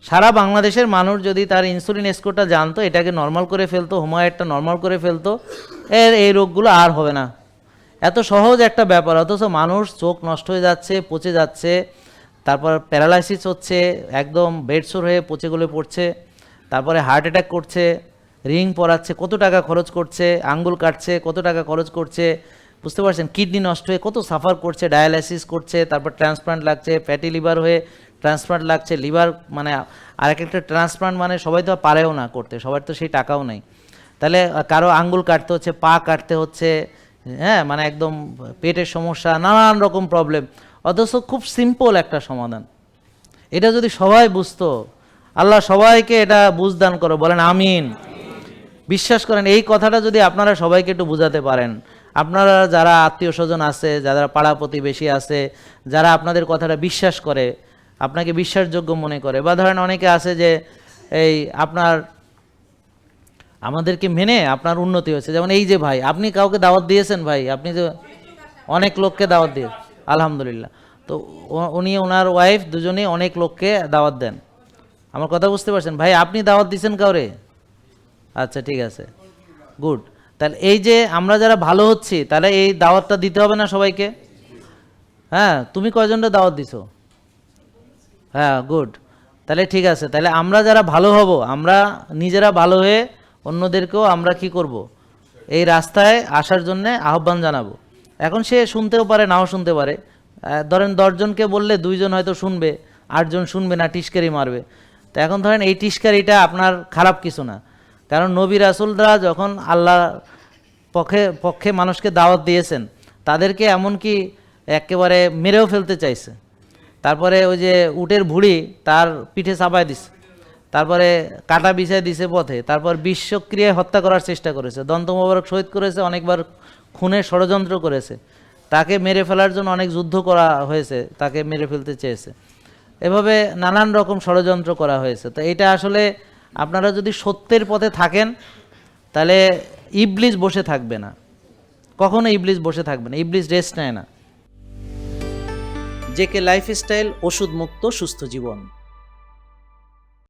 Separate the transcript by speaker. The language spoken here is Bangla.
Speaker 1: সারা বাংলাদেশের মানুষ যদি তার ইনসুলিন স্কোরটা জানতো, এটাকে নর্মাল করে ফেলতো, হোমায়েরটা নর্মাল করে ফেলতো, এই রোগগুলো আর হবে না। এত সহজ একটা ব্যাপার, অথচ মানুষ চোখ নষ্ট হয়ে যাচ্ছে, পচে যাচ্ছে, তারপর প্যারালাইসিস হচ্ছে, একদম বেডসোর হয়ে পচে গলে পড়ছে, তারপরে হার্ট অ্যাটাক করছে, রিং পরাচ্ছে, কত টাকা খরচ করছে, আঙ্গুল কাটছে, কত টাকা খরচ করছে, বুঝতে পারছেন? কিডনি নষ্ট হয়ে কত সাফার করছে, ডায়ালাইসিস করছে, তারপর ট্রান্সপ্লান্ট লাগছে, ফ্যাটি লিভার হয়ে ট্রান্সপ্লান্ট লাগছে, লিভার মানে আর একটা ট্রান্সপ্লান্ট মানে সবাই তো পারেও না করতে, সবার তো সেই টাকাও নেই। তাহলে কারো আঙ্গুল কাটতে হচ্ছে, পা কাটতে হচ্ছে, হ্যাঁ, মানে একদম পেটের সমস্যা, নানান রকম প্রবলেম, অথচ খুব সিম্পল একটা সমাধান। এটা যদি সবাই বুঝতো, আল্লাহ সবাইকে এটা বুঝদান করো, বলেন আমিন। বিশ্বাস করেন, এই কথাটা যদি আপনারা সবাইকে একটু বুঝাতে পারেন, আপনারা যারা আত্মীয় স্বজন আছে, যারা পাড়া প্রতিবেশী আছে, যারা আপনাদের কথাটা বিশ্বাস করে, আপনাকে বিশ্বাসযোগ্য মনে করে, বা ধরেন অনেকে আছে যে এই আপনার আমাদেরকে মেনে আপনার উন্নতি হয়েছে, যেমন এই যে ভাই, আপনি কাউকে দাওয়াত দিয়েছেন ভাই, আপনি যে অনেক লোককে দাওয়াত দিয়ে, আলহামদুলিল্লাহ। তো উনি ওনার ওয়াইফ দুজনেই অনেক লোককে দাওয়াত দেন। আমার কথা বুঝতে পারছেন ভাই? আপনি দাওয়াত দিয়েছেন কাউরে? আচ্ছা, ঠিক আছে, গুড। তাহলে এই যে আমরা যারা ভালো হচ্ছি, তাহলে এই দাওয়াতটা দিতে হবে না সবাইকে? হ্যাঁ, তুমি কয়জনটা দাওয়াত দিছো? হ্যাঁ, গুড। তাহলে ঠিক আছে, তাহলে আমরা যারা ভালো হব, আমরা নিজেরা ভালো হয়ে অন্যদেরকেও আমরা কি করব, এই রাস্তায় আসার জন্য আহ্বান জানাবো। এখন সে শুনতেও পারে, নাও শুনতে পারে। ধরেন 10 জনকে বললে 2 জন হয়তো শুনবে, 8 জন শুনবে না, টিস্কারি মারবে। তো এখন ধরেন এই টিস্কারিটা আপনার খারাপ কিছু না, কারণ নবী রাসূলরা যখন আল্লাহ পক্ষে মানুষকে দাওয়াত দিয়েছেন, তাদেরকে এমনকি একেবারে মেরেও ফেলতে চাইছে। তারপরে ওই যে উটের ভুঁড়ি তার পিঠে চাপায় দিছে, তারপরে কাটা বিছায় দিছে পথে, তারপর বিষক্রিয়ায় হত্যা করার চেষ্টা করেছে, দন্ত মোবারক শহীদ করেছে, অনেকবার খুনের ষড়যন্ত্র করেছে, তাকে মেরে ফেলার জন্য অনেক যুদ্ধ করা হয়েছে, তাকে মেরে ফেলতে চেয়েছে, এভাবে নানান রকম ষড়যন্ত্র করা হয়েছে। তো এটা আসলে আপনারা যদি সত্যের পথে থাকেন, তাহলে ইবলিস বসে থাকবে না, কখনো ইবলিস বসে থাকবে না, ইবলিস রেস্ট নেয় না। জেকে লাইফস্টাইল, ওষুধ মুক্ত সুস্থ জীবন।